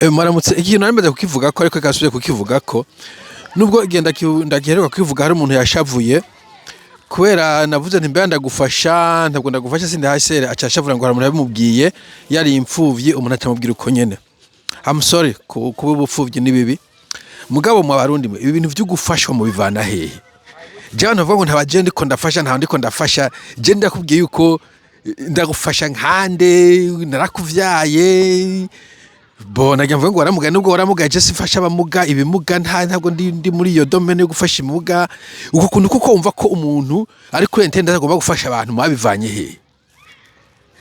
Maramutse ikintu nari kukivuga ko ariko gasubye kukivuga ko nubwo igenda ndagiheruka kwivuga hari umuntu yashavuye kubera navuze nti mbere ndagufasha ntabwo ndagufasha sindi hasere acashavura ngo hari umuntu yabimubwiye yari imfuvyi umuntu atamubwira uko nyene. I'm sorry kuba ubupfuvyi ni bibi mugabo mu barundi ibi bintu vyo gufashwa mu bivana hehe jewe navuga ngo ntabaje ndiko ndafasha nta ndiko ndafasha je ndakubwiye yuko ndagufasha nkande narakuvyaye bona ngamvuga ngo waramugaye nubwo waramugaye je sifasha abamuga ibimuga ntabwo ndi muri iyo domaine yo gufasha imuga uko kuntu kuko umva ko umuntu ari kuri intenda agomba gufasha abantu mabivanye he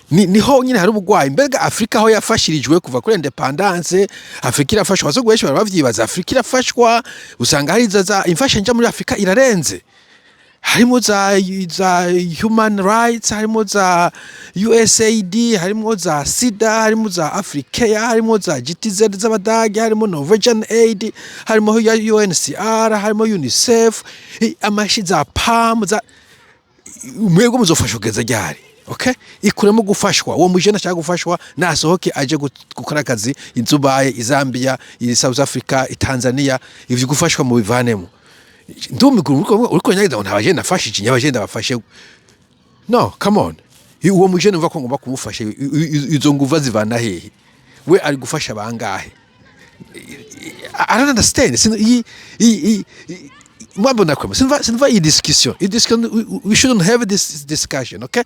niho nyine hari ubugwayi mbega Afrika aho yafashirijwe kuva kuri independence Afrika irafashwa zo gwesha baravyibaza Afrika irafashwa usanga hari za imfasha nja muri Afrika irarenze harimo za human rights harimo za USAID harimo za SIDA harimo za Africa harimo za GTZ z'abadage harimo Norwegian Aid harimo UNHCR harimo UNICEF amashi za PAM za mwego muzofasha kugeza ryari. Okay, ikuremo gufashwa uwo mujene ashaka gufashwa nasohoke aje gukora akazi inzubaye izambia i South Africa i Tanzania ivyo gufashwa mu bivanemo ndumiguru uriko nyagiza ntabaje nafashije nyabaje ndabafashe no come on uwo mujene umva ko ngomba kumufasha izo nguva zivana hehe we ari gufasha bangahe. I don't understand mwabona kwa sinva i discussion we shouldn't have this discussion. Okay,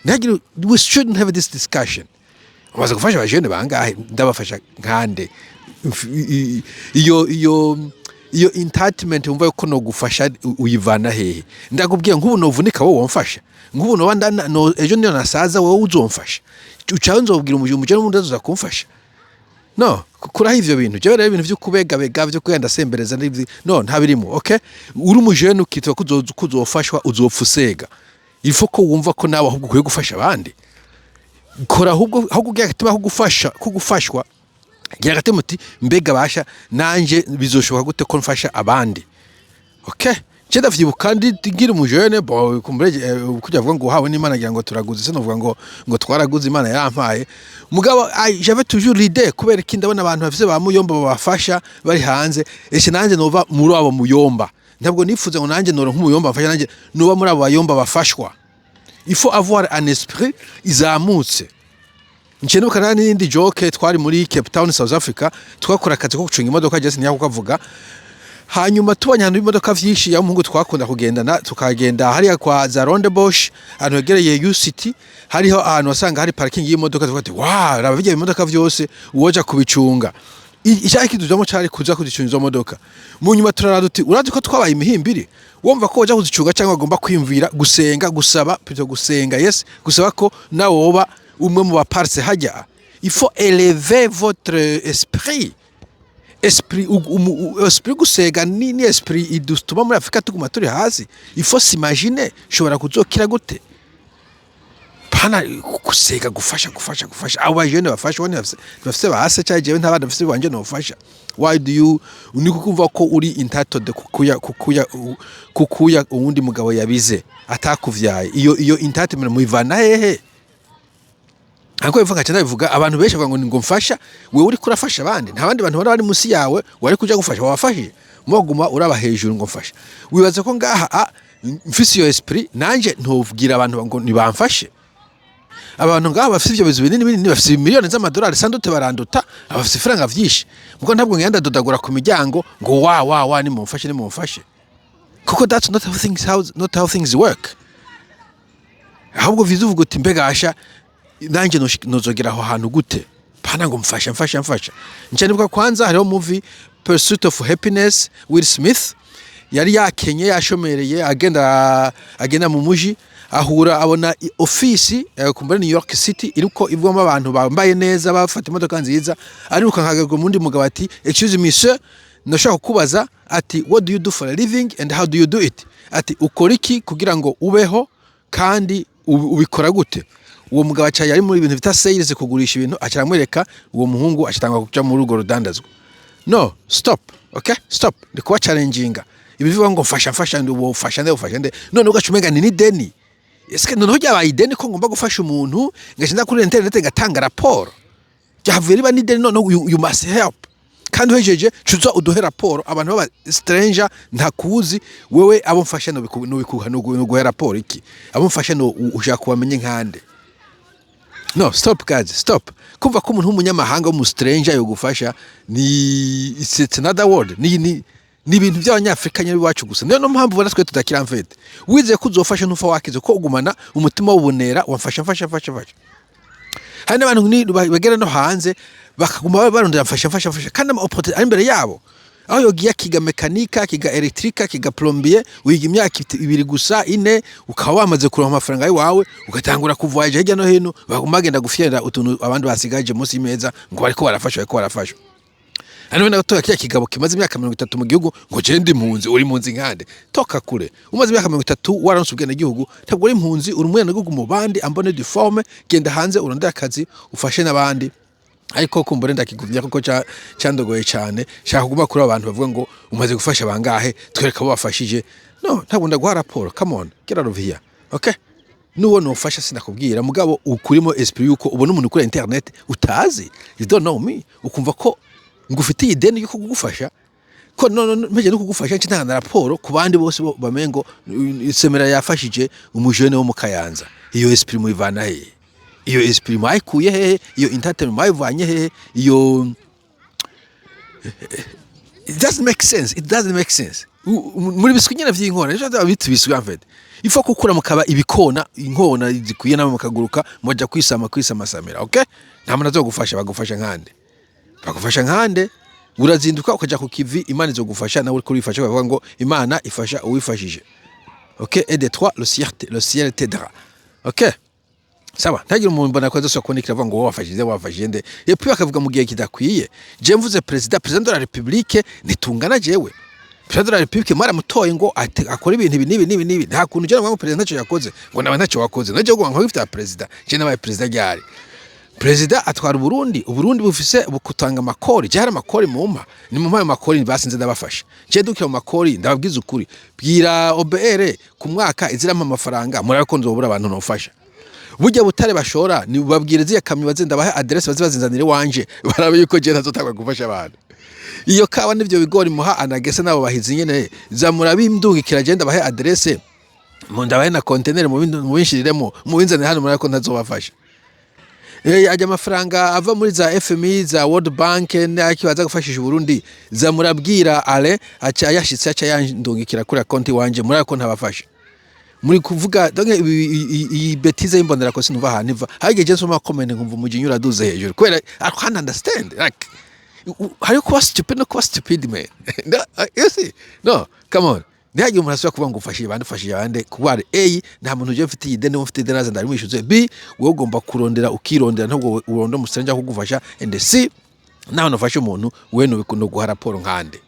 we shouldn't have this discussion. Waza gufasha abajene bangahe ndabafasha nkande iyo entitlement umva yuko no gufasha uyivana hehe ndakubwiye nk'ubu novunika wowe wamfasha nk'ubu no banda no ejo niyo nasaza wowe uzomfasha ucaho nzobwira umujene n'undi azoza kumfasha no kuraho ivyo bintu je rero ibintu vyo kubegabega vyo kwenda sembereza no ntabirimo. Okay, uri umujene ukitwa kuzofashwa uzopfusega ifo ko wumva ko nawe ahubwo kuye gufasha abandi kora ahubwo kugira gituma kugufashwa gira gate muti mbega basha nanje bizoshoka gute ko mfasha abandi. Okay, je ndavyibuka kandi ngira umujene bo kumurege kujya avuga ngo hawe n'Imana ngira ngo turaguze se novuga ngo twaraguze Imana yarampaye mugabo j'avais toujours l'idée kubera ki ndabona abantu bafise ba muyomba babafasha bari hanze ese nanje nova muri abo muyomba ntabwo nifuza ngo nanje noro nk'umuyomba mfasha nanje noba muri abo bayomba bafashwa. Il faut avoir un esprit izamutse. Nchenuka nani n'indi joke twari muri Cape Town South Africa twakora akazi ko gucunga imodoka je sinyaho kuvuga hanyuma tubanya hano imodoka vyinshi ya muhungu twakunda kugendana tukagenda hariya kwa za Rondebosch ahantu hegereye UCT hariho ahantu wasanga hari parking y'imodoka tukati wow rabavye imodoka vyose uwoja kubicunga icyaki tujamo cyari kuza kuzicunga izo modoka mu nyuma turaraduti urazi ko twabaye imihimbiri wumva ko waja kuzicunga cyangwa agomba kwimvira gusenga gusaba pito gusenga yes gusaba ko nawe woba umwe mu baparse hajya. Il faut élever votre esprit gusega ni esprit idustuma muri Afrika tuguma turi hasi. Il faut s'imaginer shobora kuzokira gute pana gusega gufasha abo jene bafasha wone bafise bahase cyaje jewe ntabana bafise banje no bafasha. Why do you uniko kuva ko uri entitled kukuya uwundi mugabo yabize atakuvyaye iyo entitlement muivana hehe Ako bivuga cyane bivuga abantu benshi bavuga ngo mfasha wewe uri kurafasha abandi nta bandi bantu bari musi yawe wari kuja gufasha wabafashije muguma uraba hejuru ngo mfasha wibaza ko ngaha mfise iyo esprit nanje ntovgira abantu ngo nibamfashe abantu ngaha bafise ibyo bizu binini bafise miliyoni z'amadolari sandute baranduta abafise franga vyinshi muko ntabwo ngenda dodagura ku miryango ngo wa ni mumfashe kuko that's not how things work. Ahubwo vizuvuga uti mbega asha nanje nozogera aho hantu gute pana ngo mfasha ncanibuka kwanza hariho movie Pursuit of Happiness Will Smith yari yakenye yashomereye agenda mu muji ahura abona office kumbura New York City iriko ivwamo abantu bambaye neza bafata imodoka nziza ariruka nkagago mundi mugabo ati excuse me sir ndashaka kubaza ati what do you do for a living and how do you do it ati ukora iki kugira ngo ubeho kandi ubikora gute. Uwo mugabo acaye ari muri ibintu bita sales kugurisha ibintu acaramwereka uwo muhungu acitanga kuja muri rugo rudandazwa. No, stop. Okay, stop. Ndikuwa challenginga ibivuga ngo mfasha ndi uwo ufasha nde none ugacumega ni deni eske none hojya bayideni ko ngomba gufasha umuntu ngashinda kuri internet ngatanga raporo Javuye riba ni deni, no you must help. Kandi uhejeje cuza uduhe raporo abantu baba stranger ntakuzi wewe abo mfasha no guhe raporo iki, abo mfasha no ushaka kubamenye nkande. No, stop guys, stop. Kumva ko umuntu w'umunyamahanga wo mu stranger yo gufasha ni it's another world. Ni ibintu by'abanyafrika nyari wacu gusa. Niyo mpamvu bona twe tudakira mfete. Wize kuzofasha ntufa wakize ko ugumana umutima w'ubunera wamfasha. Hane abantu ni bagera no hanze bakaguma barondera mfasha kandi ama opportunity ari imbere yabo. Aho yogiye kiga mekanika, kiga electrica, kiga plombier, wiga imyaka 2 gusa 4 ukaba wamaze kuronka amafaranga yawe ugatangura kuvoyaje hirya no hino bagenda gufyera utuntu abandi basigaje munsi y'imeza ngo bariko barafasha. Hano wenda gutoya kiya kigabo kimaze imyaka 30 mu gihugu ngo je ndi impunzi, uri impunzi nkande toka kure. Umaze imyaka 30 waranse ubwene gihugu ntabwo uri impunzi, uri umwana gugu mu bandi ambone de forme, genda hanze urondera akazi ufashe n'abandi. Ariko kumbure ndakigumya kuko cyandogoye cyane, shaka kuguma kuri abantu bavuga ngo umaze gufasha bangahe twereka abo bafashije. No, ntabwo ndaguha raporo, come on, get out of here. Okay? Nuwo nofasha sinakubwira mugabo ukurimo esprit yuko ubona umuntu kuri internet utazi, you don't know me, ukumva ko ngufitiye ideni yuko kugufasha ko meje no kugufasha cyintanga raporo ku bandi bose bamengo isemera yafashije umujene wo mu Kayanza. Iyo esprit muivana he, iyo esprit mayikuye he, iyo entertainment mayivanye he, iyo it doesn't make sense. Muri biskunyana vy'inkona ejo ndabitu biswa mfete ifo kukura mukaba ibikona inkona zikuye nabo mukaguruka moja kwisama samira. Okay, nta muntu azogufasha, bagufasha nkande urazinduka ukaja ku kivi, Imana izogufasha nawe uri ifasha bavuga ngo Imana ifasha uwifashije. Okay, et de toi le ciel t'aidera. Okay, sawa, ntagira umuntu mbona ko azoswa kunikira avuga ngo wafashije nde et puis akavuga mu gihe kidakwiye. Je mvuze president de la République nitungana jewe President de la République mara mutoye ngo akora ibintu nibi nta kuntu je ngo president ntacyo yakoze ngo nawe ntacyo wakoze naje ngo nk'ufite president je nabaye president ryari. President atwara Burundi bufise bukutanga amakori, je hari amakori mumpa ni mumpa amakori basinze ndabafasha. Je dukira mu makori ndababwiza ukuri bwira OBR ku mwaka izirama amafaranga murabe ko nzobura abantu nofasha. Burya butare bashora ni babwire ziya kamyo bazenda bahe address bazibazinzanire wanje barabe yuko je ntazotanga gufasha abantu. Iyo kawa nivyo bigori muha anagese nabo bahizi nyene zamura bimdugikira je ndabahe address mu ndabahe na container mu binshiriremo mu binzane hano murabe ko ntazobafasha. Ajya amafaranga ava muri za FMI za World Bank n'akibaza gufashisha Burundi zamurabwira ale acha yashitse acha yandungikira kuri konti wanje murabe ko ntabafasha. Muri kuvuga donc iyi betize imbonera ko sinuva haniva hage je soma comment nkumva umujinyura duze hejuru kwera I can't understand like hari ko stupid man. You see, no, come on, ntihagiye umuntu asubira kuvuga ngo ufashije abandi kubare A nta muntu uje mfite ideni mufite ideni azanda rimwishuze, B wowe ugomba kurondera ukirondera ntabwo uronda umusenja kugufasha, and C naho nofasha umuntu we no guha raporo nkande.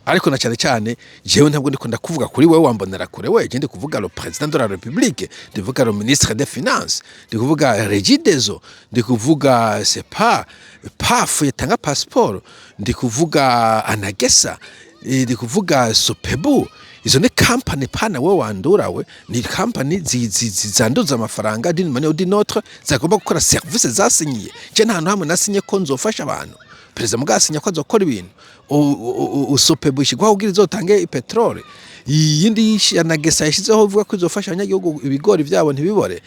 Ariko na cyane jewe ntabwo ndiko ndakuvuga kuri wewe wambonera kure we je ndi kuvuga le président de la République, ndi kuvuga le ministre des finances, ndi kuvuga Regideso, ndi kuvuga c'est pas PAF yatanga passeport, ndi kuvuga Anagesa, ndi kuvuga Sopebu. Izo ne company pana we wandura we ni company zizanduza amafaranga d'une manière ou d'une autre zagomba gukora service zasinyiye. Je nta hamwe nasinye ko nzofasha abantu. Perezida mugasinya ko azokora ibintu Sopebu ishigwa kugira izotange petrole, yindi Anagesa yashizeho uvuga ko izofasha abanyagihugu ibigori byabo ntibibore.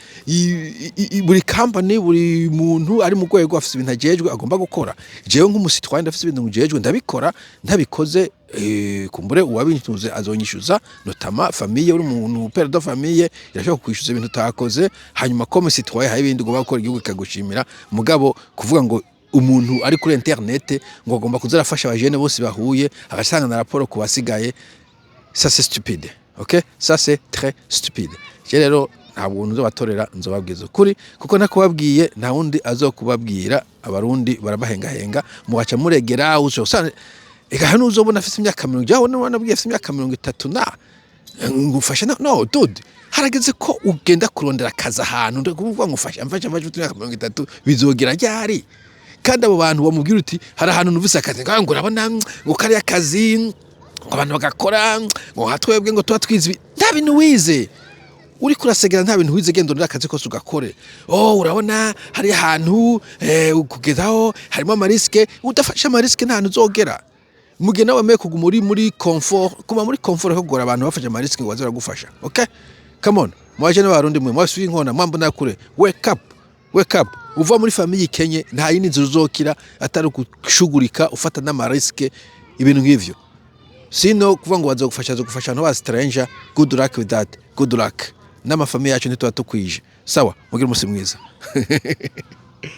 Buri company buri muntu ari mu rwego afite ibintu ajejwe agomba gukora. Jewe nk'umusitwaye ndafite ibintu ngejejwe ndabikora, ntabikoze kumbure uwabintuze azonyishuza notama famille uri umuntu père de famille irashobora kwishyuza ibintu utakoze, hanyuma comme citoyen hari ibindi ugomba gukora igihugu kagushimira. Mugabo kuvuga ngo umuntu ari kuri internet ngo agomba kuzarafasha abajene bose bahuye agasanga na raporo kubasigaye, ça c'est stupide. OK, ça c'est très stupide. Je rero ntabwo nzobatorera nzobabwiza ukuri kuko nakubabwiye nta wundi azokubabwira. Abarundi barabahengahenga mugaca muregera usanga ega hano uzobona afite imyaka 40 jaho nabwiye afite imyaka 30 na ngufasha no dude harageze ko ugenda kurondera kaza ahantu ndakuvuga ngufasha mfasha imyaka 30 bizogera ryari. Kandi abo bantu bamubwira uti hari ahantu nuvise akazi ngo urabona ngo kari akazi ngo abantu bagakora ngo hatwebwe ngo tuba twizi nta bintu wize uri kurasegera nta bintu wize genda akazi kose ugakore. Urabona hari ahantu kugezaho harimo amariske, udafasha amariske nta hantu uzogera. Mugihe nawe meye kuguma muri comfort, kuma muri comfort kugora abantu bafashe amariske ngo bazira gufasha. Okay? Come on. Mwaje n'abarundi mwe mwasuye inkona mwambo nakure. Wake up. Uva muri famille Kenya nta yindi nzira uzokira atari kushugurika ufata n'amariske ibintu nk'ivyo. Sino kuvuga ngo bazogufasha no ba stranger. Good luck with that. Good luck. N'amafamiye yacu ntituba tukwije. Sawa, mugire umunsi mwiza.